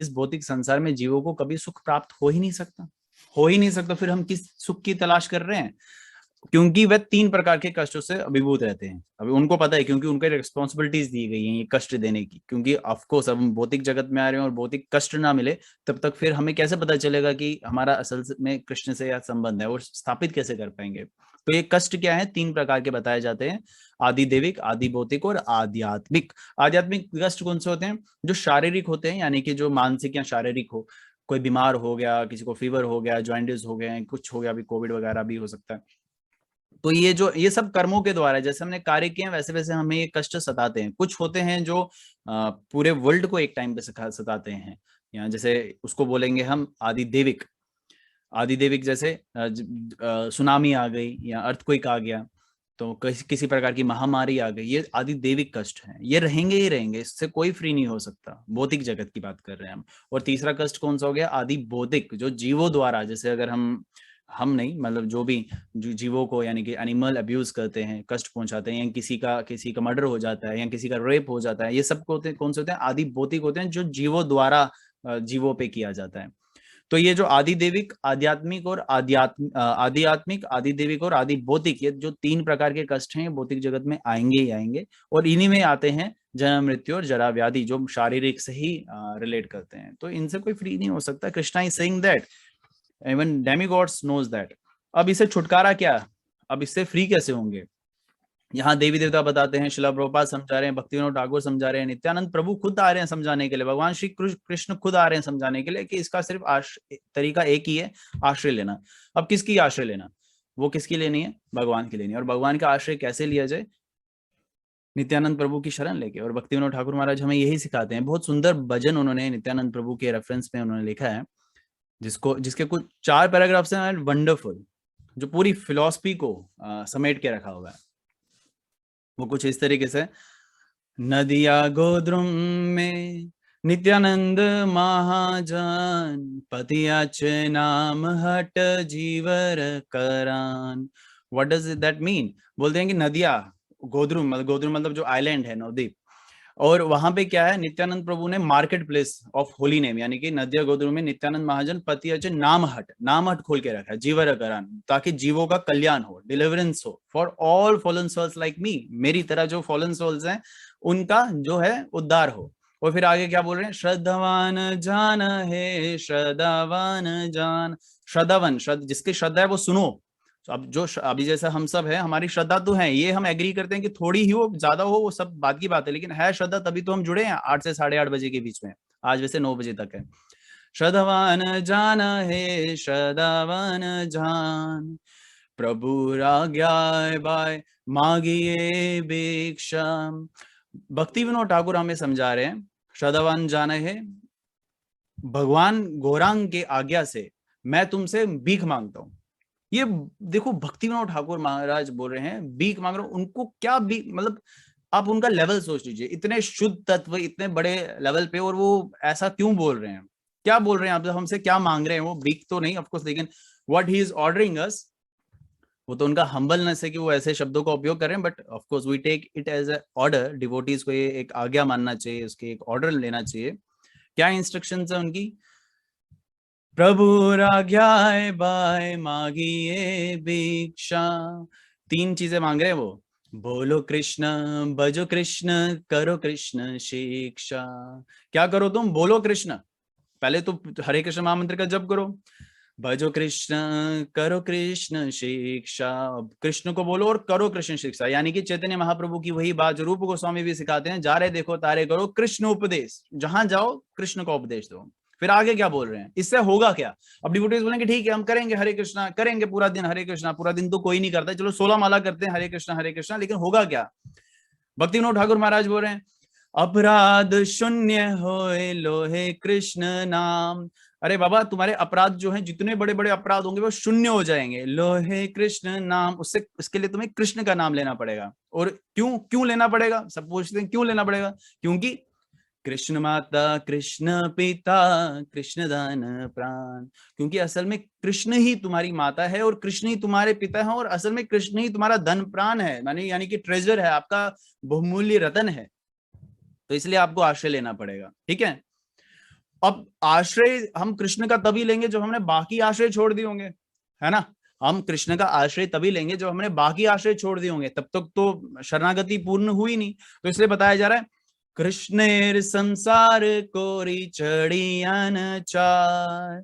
इस भौतिक संसार में जीवों को कभी सुख प्राप्त हो ही नहीं सकता, हो ही नहीं सकता। फिर हम किस सुख की तलाश कर रहे हैं? क्योंकि वह 3 प्रकार के कष्टों से अभिभूत रहते हैं। अभी उनको पता है, क्योंकि उनको रिस्पॉन्सिबिलिटीज दी गई हैं ये कष्ट देने की। क्योंकि ऑफकोर्स अब हम भौतिक जगत में आ रहे हैं और भौतिक कष्ट ना मिले तब तक फिर हमें कैसे पता चलेगा कि हमारा असल में कृष्ण से या संबंध है, और स्थापित कैसे कर पाएंगे? तो ये कष्ट क्या है? 3 प्रकार के बताए जाते हैं, आदि देविक, आदि भौतिक और आध्यात्मिक। आध्यात्मिक कष्ट कौन से होते हैं? जो शारीरिक होते हैं, यानी कि जो मानसिक या शारीरिक हो। कोई बीमार हो गया, किसी को फीवर हो गया, जॉइंटिस हो गए, कुछ हो गया, अभी कोविड वगैरह भी हो सकता है। तो ये सब कर्मों के द्वारा, जैसे हमने कार्य किए हैं वैसे वैसे हमें ये कष्ट सताते हैं। कुछ होते हैं जो पूरे वर्ल्ड को एक टाइम पे सताते हैं, या जैसे उसको बोलेंगे हम आदि देविक। आदि देविक जैसे सुनामी आ गई या अर्थक्वेक आ गया, तो किसी प्रकार की महामारी आ गई, ये आदि देविक कष्ट है। ये रहेंगे ही रहेंगे, इससे कोई फ्री नहीं हो सकता। भौतिक जगत की बात कर रहे हैं हम। और तीसरा कष्ट कौन सा हो गया? आदि भौतिक, जो जीवों द्वारा, जैसे अगर हम नहीं, मतलब जो भी जीवों को, यानी कि एनिमल अब्यूज करते हैं, कष्ट पहुंचाते हैं, या किसी का मर्डर हो जाता है या किसी का रेप हो जाता है, ये सब होते हैं, कौन से होते हैं? आदि भौतिक होते हैं, जो जीवों द्वारा जीवों पे किया जाता है। तो ये जो आदि देविक, आध्यात्मिक और आध्यात्मिक, आदि देविक और आदि भौतिक, ये जो 3 प्रकार के कष्ट हैं भौतिक जगत में आएंगे ही आएंगे। और इन्हीं में आते हैं जन्म, मृत्यु और जरा व्याधि, जो शारीरिक से ही रिलेट करते हैं। तो इनसे कोई फ्री नहीं हो सकता। Krishna is saying that, even demigods knows that. अब इसे छुटकारा क्या? अब इससे फ्री कैसे होंगे? यहाँ देवी देवता बताते हैं, शिला प्रभुपाद समझा रहे हैं, भक्तिविनोद ठाकुर समझा रहे हैं, नित्यानंद प्रभु खुद आ रहे हैं समझाने के लिए, भगवान श्री कृष्ण खुद आ रहे हैं समझाने के लिए कि इसका सिर्फ तरीका एक ही है, आश्रय लेना। अब किसकी आश्रय लेना? वो किसकी लेनी है? भगवान की लेनी है। और भगवान का आश्रय कैसे लिया जाए? नित्यानंद प्रभु की शरण लेके। और भक्तिविनोद ठाकुर महाराज हमें यही सिखाते हैं। बहुत सुंदर भजन उन्होंने नित्यानंद प्रभु के रेफरेंस में उन्होंने लिखा है, जिसके कुछ 4 पैराग्राफ्स हैं, वंडरफुल, जो पूरी फिलॉसफी को समेट के रखा हुआ है। वो कुछ इस तरीके से, नदिया गोद्रुम में नित्यानंद महाजन, पतियाच नाम हट जीवर करान। What does that mean? बोलते हैं कि नदिया गोद्रुम मतलब जो आइलैंड है, नवद्वीप, और वहां पे क्या है? नित्यानंद प्रभु ने market place of holy name, यानी कि नदिया गोद्रुम में नित्यानंद महाजन पति अच नाम हट खोल के रखा है, जीवर करान, ताकि जीवों का कल्याण हो, डिलीवरेंस हो, for all fallen souls like me, मेरी तरह जो फॉलन सोल्स हैं उनका जो है उद्धार हो। और फिर आगे क्या बोल रहे हैं? श्रद्धावान जान है, श्रद्धावान जान। श्रद्धावान, जिसकी श्रद्धा है वो सुनो। तो अब जो अभी जैसा हम सब है, हमारी श्रद्धा तो है, ये हम एग्री करते हैं कि थोड़ी ही हो, ज्यादा हो, वो सब बात की बात है, लेकिन है श्रद्धा, तभी तो हम जुड़े हैं 8 से 8:30 बजे के बीच में। आज वैसे 9 बजे तक है। श्रद्धावान जान है, श्रद्धावान जान, प्रभु राग्या बाय मांगिए भिक्षा। भक्ति विनोद ठाकुर हमें समझा रहे हैं, श्रद्धावान जान है, भगवान गौरांग के आज्ञा से मैं तुमसे भीख मांगता हूं। ये देखो, भक्ति विनोद ठाकुर महाराज बोल रहे हैं भीख मांग रहे हो। उनको क्या भीख, मतलब आप उनका लेवल सोच लीजिए, इतने शुद्ध तत्व, इतने बड़े लेवल पे, और वो ऐसा क्यों बोल रहे हैं? क्या बोल रहे हैं आप? हमसे क्या मांग रहे हैं? वो भीख तो नहीं ऑफ कोर्स, लेकिन व्हाट ही इज ऑर्डरिंग अस, वो तो उनका हम्बलनेस है कि वो ऐसे शब्दों का उपयोग कर रहे हैं। But of course we take it as a order. Devotees को ये एक आज्ञा मानना चाहिए, उसके एक ऑर्डर लेना चाहिए। क्या इंस्ट्रक्शंस है उनकी? प्रभु राग्या बाय मांगिए भिक्षा। 3 चीजें मांग रहे हैं वो, बोलो कृष्ण, भजो कृष्ण, करो कृष्ण शिक्षा। क्या करो तुम? बोलो कृष्ण, पहले तो हरे कृष्ण महामंत्र का जप करो, भजो कृष्ण, करो कृष्ण शिक्षा। कृष्ण को बोलो और करो कृष्ण शिक्षा, यानी कि चैतन्य महाप्रभु की वही बात जो रूप गोस्वामी भी सिखाते हैं, जा रहे देखो तारे करो कृष्ण उपदेश, जहां जाओ कृष्ण का उपदेश दो। फिर आगे क्या बोल रहे हैं? इससे होगा क्या? अब डिवोटीज बोलेंगे ठीक है हम करेंगे हरे कृष्णा, करेंगे पूरा दिन हरे कृष्णा, पूरा दिन तो कोई नहीं करता, चलो 16 माला करते हैं हरे कृष्णा, लेकिन होगा क्या? भक्ति विनोद ठाकुर महाराज बोल रहे हैं, अपराध शून्य होए लोहे कृष्ण नाम। अरे बाबा, तुम्हारे अपराध जो हैं, जितने बड़े बड़े अपराध होंगे वो शून्य हो जाएंगे, लोहे कृष्ण नाम। उससे उसके लिए तुम्हें कृष्ण का नाम लेना पड़ेगा। और क्यों क्यों लेना पड़ेगा? सब पूछते हैं क्यों लेना पड़ेगा? क्योंकि कृष्ण माता, कृष्ण पिता, कृष्ण दान प्राण। क्योंकि असल में कृष्ण ही तुम्हारी माता है और कृष्ण ही तुम्हारे पिता है, और असल में कृष्ण ही तुम्हारा धन प्राण है, यानी कि ट्रेजर है, आपका बहुमूल्य रतन है। तो इसलिए आपको आश्रय लेना पड़ेगा, ठीक है। अब आश्रय हम कृष्ण का तभी लेंगे जब हमने बाकी आश्रय छोड़ दिए होंगे, है ना। हम कृष्ण का आश्रय तभी लेंगे जब हमने बाकी आश्रय छोड़ दिए होंगे, तब तक तो शरणागति पूर्ण हुई नहीं। तो इसलिए बताया जा रहा है कृष्णेर संसार कोरी चढ़ियान चार।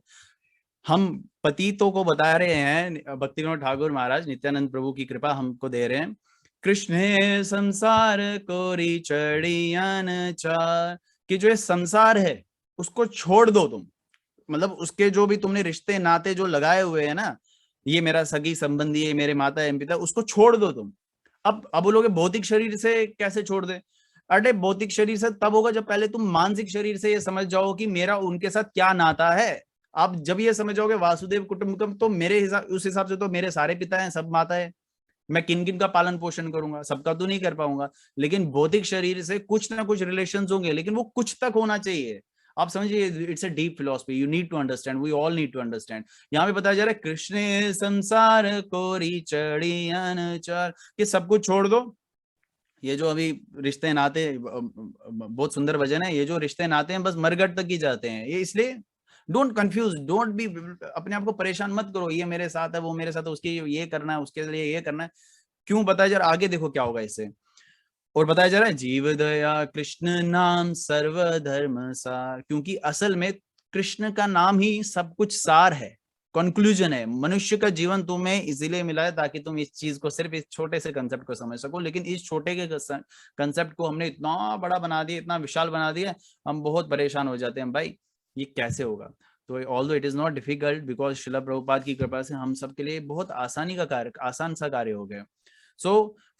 हम पतितों को बता रहे हैं, भक्ति विनोद ठाकुर महाराज नित्यानंद प्रभु की कृपा हमको दे रहे हैं, कृष्ण संसार कोरी चढ़ियान चार, कि जो ये संसार है उसको छोड़ दो तुम। मतलब उसके जो भी तुमने रिश्ते नाते जो लगाए हुए हैं ना, ये मेरा सगी संबंधी है, मेरे माता एवं पिता, उसको छोड़ दो तुम। अब बोलोगे भौतिक शरीर से कैसे छोड़ दे? अरे भौतिक शरीर से तब होगा जब पहले तुम मानसिक शरीर से ये समझ जाओ कि मेरा उनके साथ क्या नाता है। आप जब ये समझ जाओगे वासुदेव कुटुंबकम, तो मेरे हिसाब उस हिसाब से तो मेरे सारे पिता हैं, सब माता है, मैं किन किन का पालन पोषण करूंगा, सबका तो नहीं कर पाऊंगा। लेकिन भौतिक शरीर से कुछ ना कुछ रिलेशंस होंगे, लेकिन वो कुछ तक होना चाहिए। आप समझिए, it's a deep philosophy, you need to understand, we all need to understand. यहाँ पे बताया जा रहा है कृष्ण संसार कोरी चढ़ियान चार, कि सब कुछ छोड़ दो। ये जो अभी रिश्ते नाते, बहुत सुंदर भजन है, ये जो रिश्ते नाते हैं बस मरघट तक ही जाते हैं। ये इसलिए डोंट कंफ्यूज, डोंट बी, अपने आप को परेशान मत करो, ये मेरे साथ है, वो मेरे साथ है, उसके ये करना है, उसके लिए ये करना है। क्यों? बताया जा रहा है, आगे देखो क्या होगा इससे। और बताया जा रहा है जीव दया कृष्ण नाम सर्वधर्म सार, क्योंकि असल में कृष्ण का नाम ही सब कुछ सार है, कंक्लूजन है। मनुष्य का जीवन तुम्हें इसीलिए मिला है ताकि तुम इस चीज को, सिर्फ इस छोटे से कंसेप्ट को समझ सको। लेकिन इस छोटे के कंसेप्ट को हमने इतना बड़ा बना दिया, इतना विशाल बना दिया, हम बहुत परेशान हो जाते हैं भाई, ये कैसे होगा। तो although it is not difficult, because शिला प्रभुपाद की कृपा से हम सब के लिए बहुत आसानी का कार्य, आसान सा कार्य हो गया। So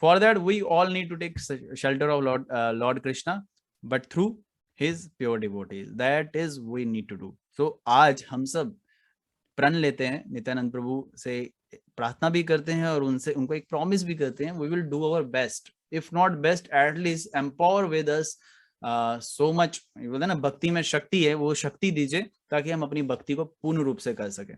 for that we all need to take shelter of Lord Krishna, but through his pure devotees. That is we need to do. So आज हम सब प्रण लेते हैं, नित्यानंद प्रभु से प्रार्थना भी करते हैं और उनसे उनको एक प्रॉमिस भी करते हैं, we will do our best, if not best at least empower with us so much। बोलते हैं ना भक्ति में शक्ति है, वो शक्ति दीजिए ताकि हम अपनी भक्ति को पूर्ण रूप से कर सकें।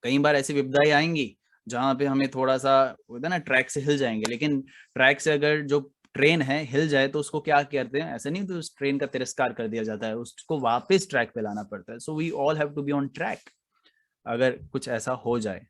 कई बार ऐसी विपदाएं आएंगी जहां पे हमें थोड़ा सा होता है ना, ट्रैक से हिल जाएंगे। लेकिन ट्रैक से अगर जो ट्रेन है हिल जाए तो उसको क्या करते हैं, ऐसे नहीं तो उस ट्रेन का तिरस्कार कर दिया जाता है, उसको वापस ट्रैक पे लाना पड़ता है। So we all have to be on track अगर कुछ ऐसा हो जाए।